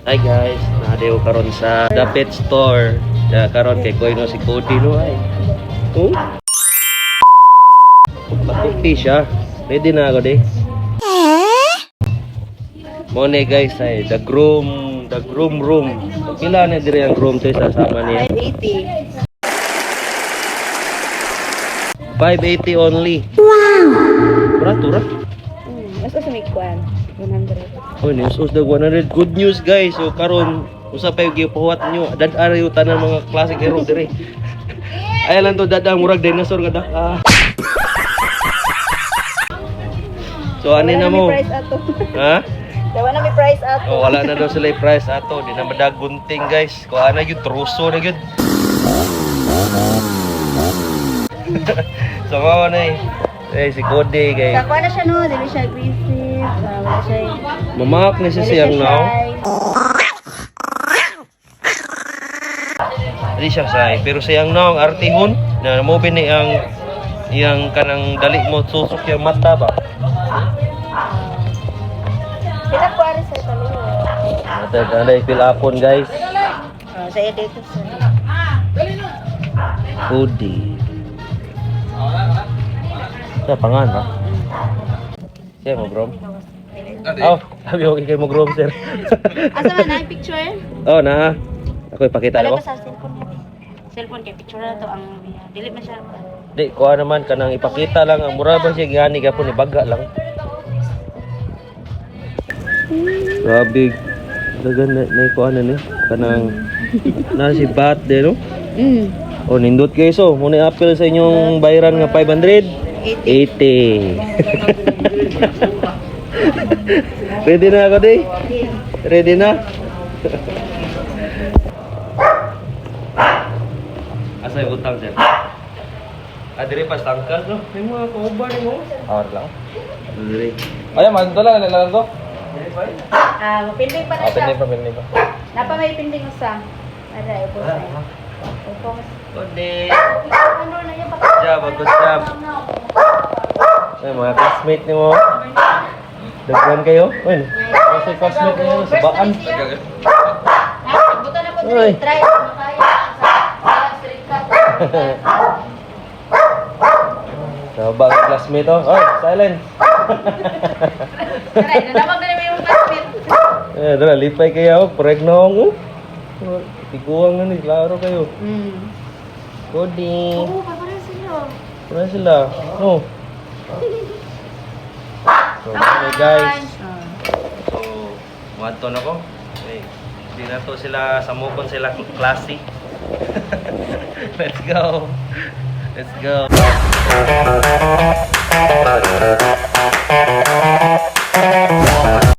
Hi guys, nadayo karon sa The Pet Store. Ya karon kay Koy no si Cody no ay. Matupi siya. Ready na ako de. Mone guys ay the groom room. Pila na dire ang groom to sa sama niya. 580 only. Wow. Barato ra. Mas sa may kwan. 100. Oh, news the 100. Good news guys. So karon usa pa yung gipahuwat nyo. Dad-ara yung tanan mga classic hero dire. Ay lang to dadang murag dinosaur nga da. So ani na mo. Price ato. Ha? Dawa na may price ato. Oh, wala na daw sila yung price ato. Di na madagunting guys. Kung ano yun, truso na yun. So mga na eh. Si Cody guys. Kakwa na siya no, dili siya aggressive. Wala siya. Mamak na siya siyang now. Di siya say, pero siyang now ang artihon na mo bini ang iyang kanang dali mo susok yung mata ba. Pila ko ari sa talo. Ate kanay pilapon guys. Sa dito sa. Cody. Sa pangan ba? Siya mo bro. Oh, sabi okay kay mo grom sir. Asa man ang picture? Oh na. Ako ipakita Wala ko. pa sa cellphone natin. Cellphone kay picture na to ang dili man siya. Di kuha naman kanang ipakita lang ang mura ba siya gani gapon ni baga lang. Grabe. Dagan na kuha na ni kanang na si bat de no. Oh nindot kayo so, muna appeal sa inyong bayaran nga 500. 80. Ready na ako day? Ready na? Asa yung utang sir? Dire pas tangkal no? May mga kauban mo. Awar lang. Dire. Ay, magdo lang nilalang to. Mapinding pa na siya. Pinding pa. Napa may pinding usa. Aray ko sa. Upo. Cody. Ano na yung Good job. Ay, mga classmate ni mo. Daghan kayo? Uy, kasi classmate niyo sa baan. Buta na po Uy. try makaya sa street cut. Sa bang classmate oh. Oy, silent. Aray, nanawag na naman yung classmate. Dala, lipay kayo. Pregno ako. Tiguang na ni, klaro kayo. Cody. Oo, paparan sila. Wala sila. No. So, okay guys. So, wanton ako. Okay. Hindi na to sila, samukon sila klase. Let's go. Let's go.